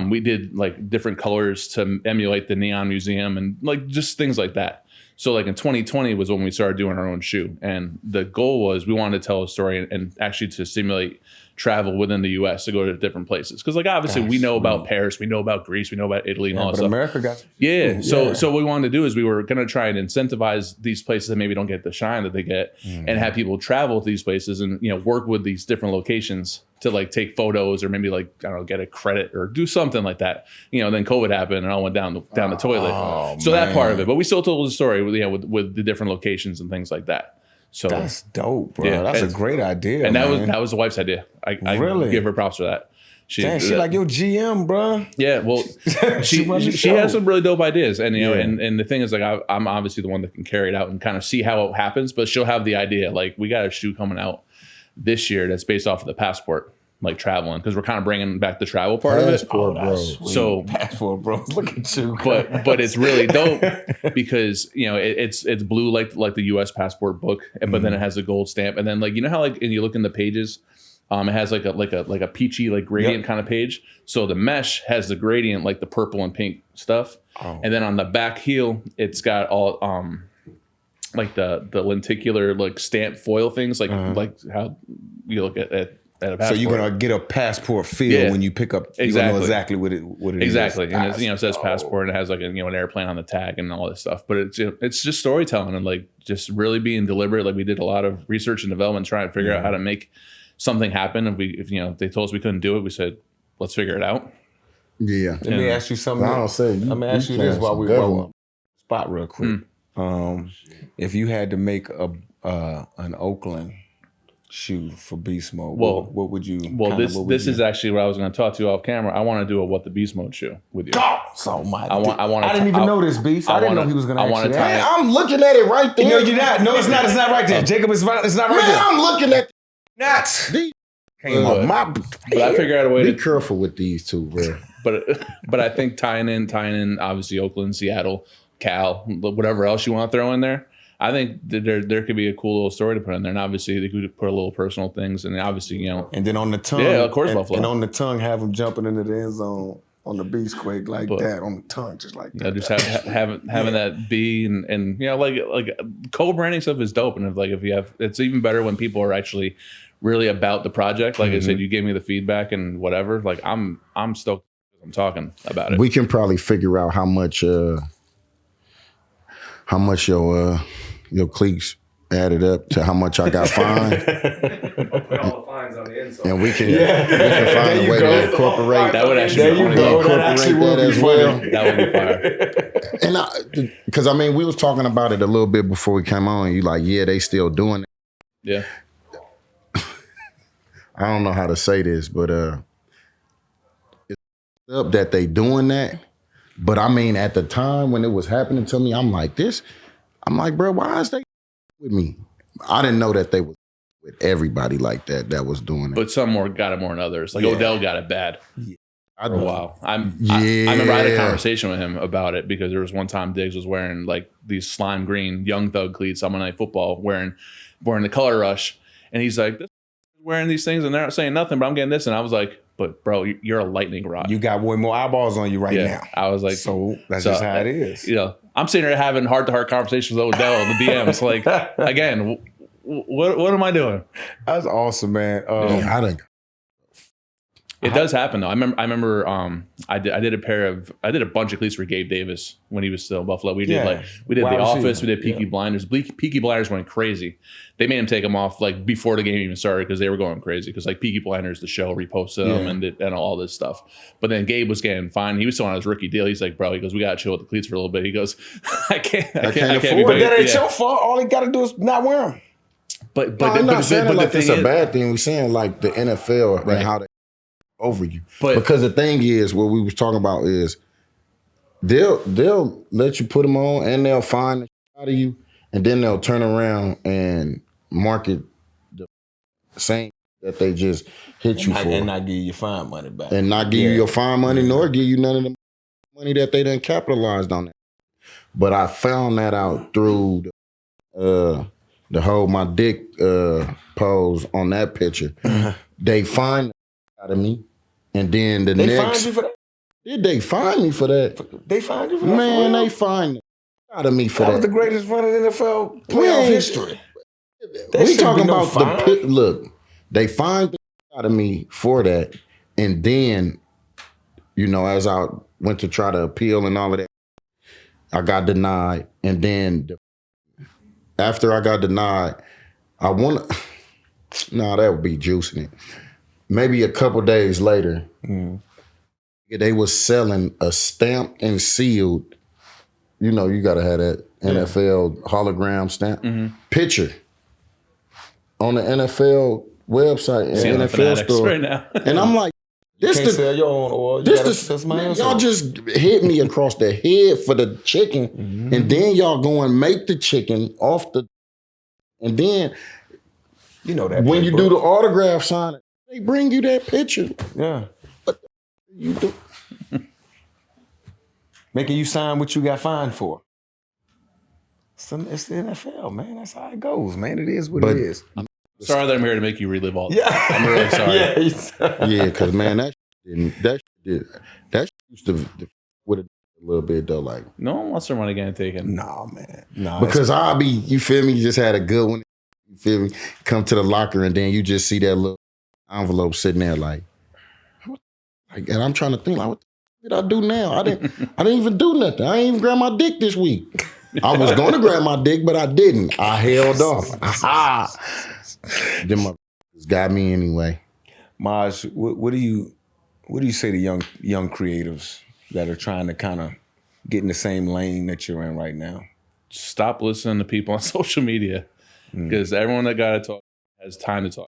We did like different colors to emulate the Neon Museum and like just things like that. So like in 2020 was when we started doing our own shoe, and the goal was we wanted to tell a story and actually to simulate travel within the U.S. to go to different places, because like obviously we know about Paris, we know about Greece, we know about Italy and all that stuff. America got So what we wanted to do is we were going to try and incentivize these places that maybe don't get the shine that they get, and have people travel to these places and work with these different locations to like take photos or maybe like I don't know, get a credit or do something like that. Then COVID happened and all went down the toilet. So that part of it, but we still told the story with the different locations and things like that. So that's dope, bro. That's a great idea. And that was the wife's idea. I really give her props for that. She like your GM, bro. Yeah, well, she has some really dope ideas, and and the thing is, like, I'm obviously the one that can carry it out and kind of see how it happens. But she'll have the idea, like, we got a shoe coming out this year that's based off of the passport, like traveling, because we're kind of bringing back the travel part of it. So passport, bro. Look at you. But it's really dope because it's blue like the U.S. passport book, but then it has a gold stamp, and then like how like and you look in the pages. It has like a peachy like gradient kind of page. So the mesh has the gradient like the purple and pink stuff, and then on the back heel it's got all like the lenticular like stamp foil things like how you look at a passport. So you're gonna get a passport feel when you pick up. You know exactly what it is. Exactly, and it says passport and it has like an airplane on the tag and all this stuff. But it's just storytelling and like just really being deliberate. Like we did a lot of research and development trying to figure out how to make something happened. If they told us we couldn't do it, we said, let's figure it out. Yeah. Let me ask you something. Let me ask you this while we spot real quick. If you had to make an Oakland shoe for Beast Mode, what would you? Well, this is actually what I was going to talk to you off camera. I want to do a What the Beast Mode shoe with you. So my, I didn't even know this, Beast. I didn't know he was going to ask that. I'm looking at it right there. No, you're not. No, it's not. It's not right there. Jacob, it's not right there. I'm looking at. Nuts. Came off my. But I figured out a way to be careful with these two, bro. But I think tying in obviously Oakland, Seattle, Cal, whatever else you want to throw in there. I think there could be a cool little story to put in there, and obviously they could put a little personal things, and obviously And then on the tongue, of course, Buffalo. And on the tongue, have them jumping into the end zone on the beast quake like that on the tongue, just like that. Just having that be and like co-branding stuff is dope, and if you have, it's even better when people are actually really about the project. Like I said, you gave me the feedback and whatever. Like I'm stoked. I'm talking about it. We can probably figure out how much your cleats added up to how much I got fined. Put all the fines on the inside. And we can find a way to incorporate. That would actually be funny. Incorporate that as well. That would be fire. And because we was talking about it a little bit before we came on. You like, yeah, they still doing it. Yeah. I don't know how to say this, but it's up that they doing that. But at the time when it was happening to me, I'm like, bro, why is they with me? I didn't know that they was with everybody like that was doing it. But some got it more than others. Like Odell got it bad for a while. I remember I had a conversation with him about it because there was one time Diggs was wearing like these slime green Young Thug cleats on Monday Night Football, wearing the Color Rush, and he's like, wearing these things and they're not saying nothing, but I'm getting this, and I was like, but bro, you're a lightning rod. You got way more eyeballs on you right now. I was like, so that's just how it is. I'm sitting here having heart-to-heart conversations with Odell in the DMs. Like, again, what am I doing? That's awesome, man. It does happen though. I remember. I did a bunch of cleats for Gabe Davis when he was still in Buffalo. We did The Office. We did Peaky Blinders. Peaky Blinders went crazy. They made him take them off like before the game even started because they were going crazy. Because like Peaky Blinders, the show reposted them and all this stuff. But then Gabe was getting fined. He was still on his rookie deal. He's like, bro, he goes, we gotta chill with the cleats for a little bit. He goes, I can't afford. That ain't your fault. All he gotta do is not wear them. But I'm not saying like it's a bad thing. We're saying like the NFL and how they over you. Because the thing is, what we was talking about is they'll let you put them on and they'll find the shit out of you, and then they'll turn around and market the same that they just hit you for, and not give you your fine money back, and not give you your fine money, nor give you none of the money that they done capitalized on it. But I found that out through the whole my dick pose on that picture. They find the out of me. And then the next... They fined you for that? Did they fine me for that? They fined you for that? Man, they fined the out of me for that. That was the greatest run in NFL playoff history. We talking about look, they fined the out of me for that. And then, as I went to try to appeal and all of that, I got denied. And then after I got denied, I want to... No, that would be juicing it. Maybe a couple days later, they was selling a stamped and sealed, you got to have that NFL hologram stamp picture on the NFL website and NFL store. Right now. And I'm like, you can't sell your own oil. Y'all just hit me across the head for the chicken, and then y'all go and make the chicken off the, and then that when you do the autograph signing, they bring you that picture. Yeah. What you do? Making you sign what you got fined for. It's the NFL, man. That's how it goes, man. It is what it is. I'm sorry that I'm here to make you relive all that. I'm really sorry. Yeah, because, man, that used to with a little bit, though. Like, no one wants their money getting taken. No, man. No. Because you feel me, you just had a good one. You feel me? Come to the locker, and then you just see that little envelope sitting there like, and I'm trying to think like, what did I do now? I didn't even do nothing. I ain't even grab my dick this week. I was going to grab my dick, but I didn't. I held off. Them motherfuckers got me anyway. Maj, what do you say to young creatives that are trying to kind of get in the same lane that you're in right now? Stop listening to people on social media because everyone that got to talk has time to talk.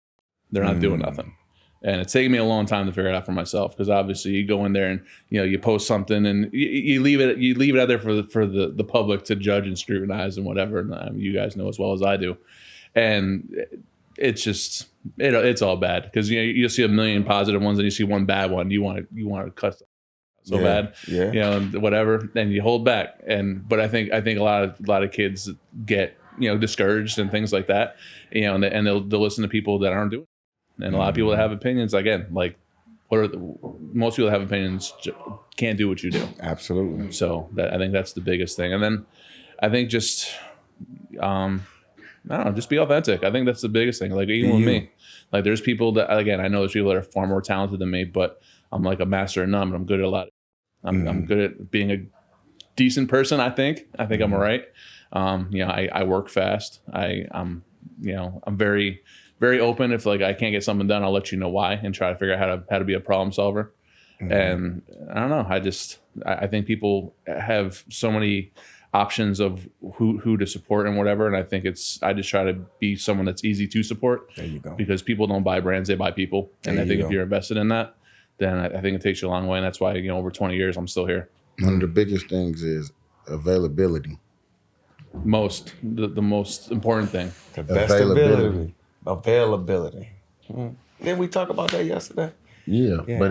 They're not doing nothing. And it's taken me a long time to figure it out for myself because obviously you go in there and you post something and you leave it out there for the public to judge and scrutinize and whatever. And you guys know as well as I do. And it's just it's all bad because you see a million positive ones and you see one bad one. You want to cuss so bad, whatever, and you hold back. But I think a lot of kids get discouraged and things like that. And they'll listen to people that aren't doing it. And a lot of people that have opinions, again, like most people that have opinions can't do what you do. Absolutely. So I think that's the biggest thing. And then I think just, I don't know, just be authentic. I think that's the biggest thing. Like even with me, like there's people that, again, I know there's people that are far more talented than me, but I'm like a master of none. But I'm good at a lot. I'm good at being a decent person. I think I'm all right. I work fast. I'm very, very open. If like I can't get something done, I'll let you know why and try to figure out how to be a problem solver. And I don't know. I think people have so many options of who to support and whatever. And I think I just try to be someone that's easy to support. There you go. Because people don't buy brands, they buy people. And I think if you're invested in that, then I think it takes you a long way. And that's why, over 20 years, I'm still here. One of the biggest things is availability. The most important thing. The best availability. Didn't we talk about that yesterday? Yeah. But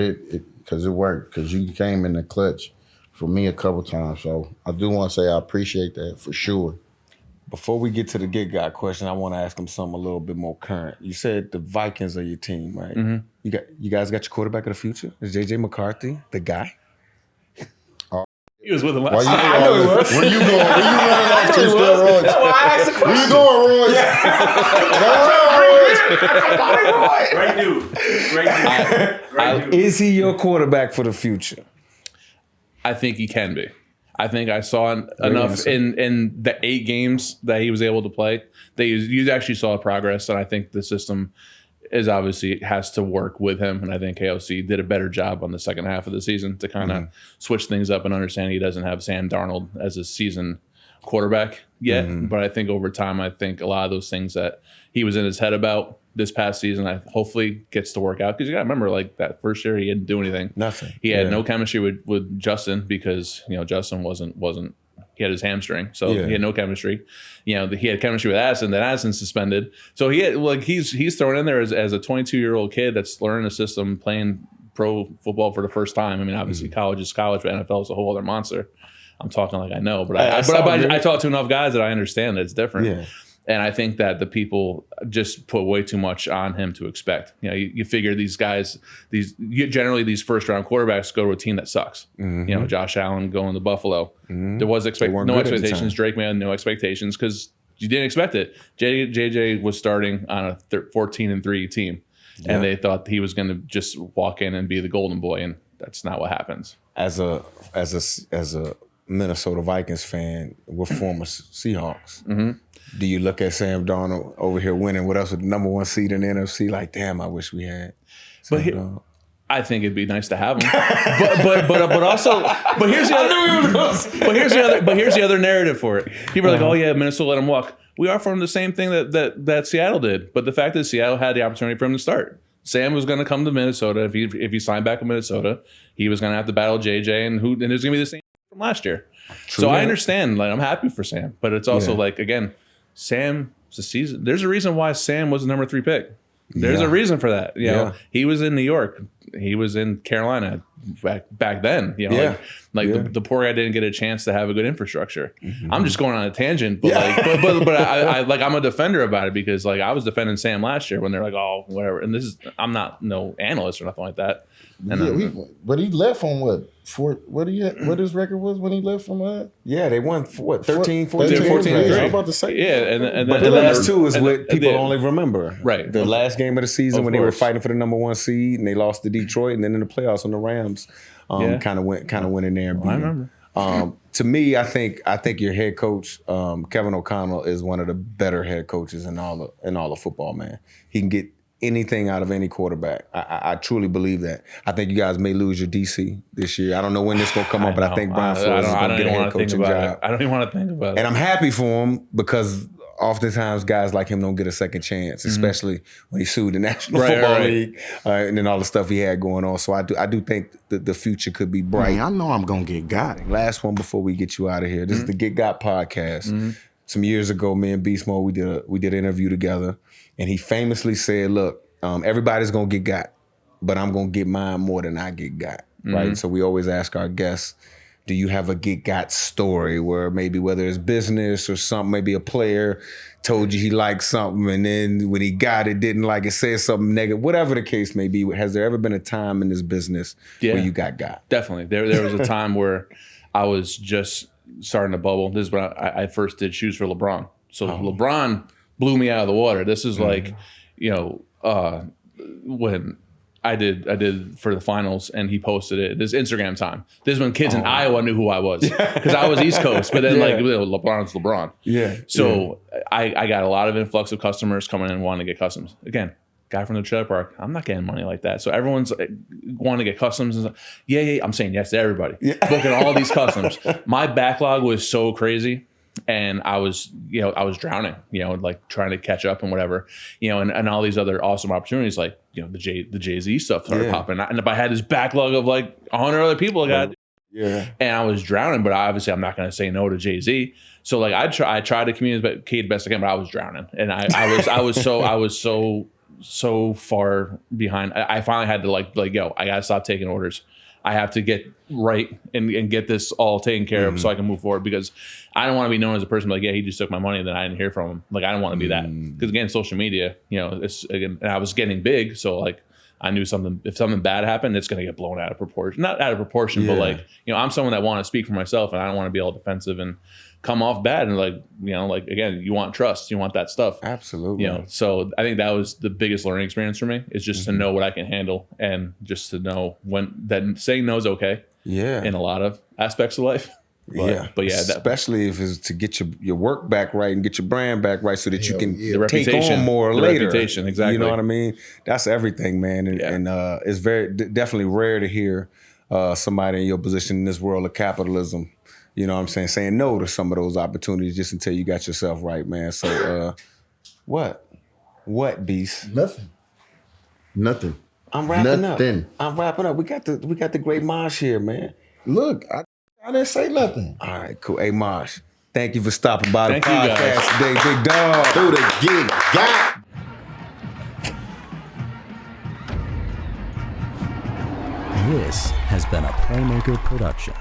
because it worked, because you came in the clutch for me a couple times. So I do want to say I appreciate that for sure. Before we get to the Get God question, I want to ask him something a little bit more current. You said the Vikings are your team, right? You guys got your quarterback of the future? Is JJ McCarthy the guy? He was with him Why last you, night. I know he was. Where you going? Where you running off to steroids? Well, I asked the Where question. you going, Royce? Great dude. Great dude. Is he your quarterback for the future? I think he can be. I think I saw enough answer. in the 8 games that he was able to play that you actually saw progress, and I think the system is obviously has to work with him, and I think KOC did a better job on the second half of the season to kind of switch things up and understand he doesn't have Sam Darnold as a seasoned quarterback yet, but I think over time, I think a lot of those things that he was in his head about this past season, I hopefully gets to work out, because you got to remember, like that first year he didn't do anything. Nothing. He had no chemistry with Justin, because Justin wasn't he had his hamstring, so he had no chemistry. He had chemistry with Addison, then Addison suspended. So he had he's thrown in there as a 22-year-old kid that's learning the system, playing pro football for the first time. I mean, obviously college is college, but NFL is a whole other monster. I'm talking like I know, but I talk to enough guys that I understand that it's different. Yeah. And I think that the people just put way too much on him to expect. You figure these guys, generally these first round quarterbacks go to a team that sucks. Josh Allen going to Buffalo. There was no expectations. Drake had no expectations because you didn't expect it. JJ was starting on a 14-3 team, and they thought he was going to just walk in and be the golden boy, and that's not what happens. As a Minnesota Vikings fan, we're former Seahawks. Do you look at Sam Darnold over here winning with us with the number 1 seed in the NFC? Like, damn, I wish we had. I think it'd be nice to have him, but here's the other narrative for it. People are like, oh yeah, Minnesota let him walk. We offer him the same thing that Seattle did, but the fact that Seattle had the opportunity for him to start. Sam was going to come to Minnesota if he signed back in Minnesota. He was going to have to battle JJ, and there's going to be the same from last year. So I understand. Like, I'm happy for Sam, but it's also like, again, Sam, it's a season. There's a reason why Sam was the number 3 pick. There's a reason for that. He was in New York. He was in Carolina back then. The poor guy didn't get a chance to have a good infrastructure. I'm just going on a tangent, but I'm a defender about it, because like I was defending Sam last year when they're like, oh, whatever. And I'm not no analyst or nothing like that. And but he left on what? What his record was when he left from that? Yeah, they won 13, 14 They did 14 games. and I three. was about to say. Yeah, But the last 2 is what people only remember. Right. The last game of the season Of when they were course. fighting for the number 1 seed and they lost to Detroit, and then in the playoffs when the Rams kind of went in there and beat I them. remember. To me, I think your head coach, Kevin O'Connell, is one of the better head coaches in all of football, man. He can get anything out of any quarterback. I truly believe that. I think you guys may lose your DC this year. I don't know when this going to come up, but I think Brian Flores is going to get a head coaching job. I don't even want to think about it. And I'm happy for him, because oftentimes guys like him don't get a second chance, especially when he sued the National Football League and then all the stuff he had going on. So I do think that the future could be bright. Man, I know I'm going to get got. Last one before we get you out of here. This is the Get Got podcast. Some years ago, me and Beast Mode, we did an interview together, and he famously said, look, everybody's going to get got, but I'm going to get mine more than I get got, right? So we always ask our guests, do you have a get got story where maybe whether it's business or something, maybe a player told you he liked something and then when he got it, didn't like it, said something negative, whatever the case may be. Has there ever been a time in this business where you got? Definitely. There was a time where I was just starting to bubble. This is when I first did shoes for LeBron. So LeBron blew me out of the water. This is like, when I did for the finals, and he posted it. This Instagram time. This is when kids in Iowa knew who I was, because I was East Coast. But then LeBron's LeBron. Yeah. So I got a lot of influx of customers coming in and wanting to get customs. Again, guy from the trailer park. I'm not getting money like that. So everyone's wanting to get customs. And yeah. I'm saying yes to everybody. Booking all these customs. My backlog was so crazy. And I was drowning, like trying to catch up and whatever, and all these other awesome opportunities, like, the Jay-Z stuff started popping. And if I had this backlog of like 100 other people, and I was drowning, but obviously I'm not going to say no to Jay-Z. So like I tried to communicate best I can, but I was drowning, and I was so far behind. I finally had to like yo, I gotta stop taking orders. I have to get right and get this all taken care of so I can move forward, because I don't want to be known as a person like, yeah, he just took my money and then I didn't hear from him. Like, I don't want to be that, because again, social media, and I was getting big. So like I knew if something bad happened, it's going to get blown out of proportion. Not out of proportion, but like, I'm someone that want to speak for myself, and I don't want to be all defensive and come off bad. And like, again, you want trust, you want that stuff. Absolutely. So I think that was the biggest learning experience for me, is just to know what I can handle, and just to know when that saying no is okay. Yeah. In a lot of aspects of life. But especially if it's to get your work back right and get your brand back right, so that you can take on more the later. Reputation, exactly. You know what I mean? That's everything, man. And it's definitely rare to hear somebody in your position in this world of capitalism, you know what I'm saying no to some of those opportunities just until you got yourself right, man. So what, Beast? Nothing. I'm wrapping up. We got the great Mache here, man. Look, I didn't say nothing. All right, cool. Hey, Mache, thank you for stopping by the Thank you, guys. podcast today, big dog. Through the gig, got. This has been a Playmaker production.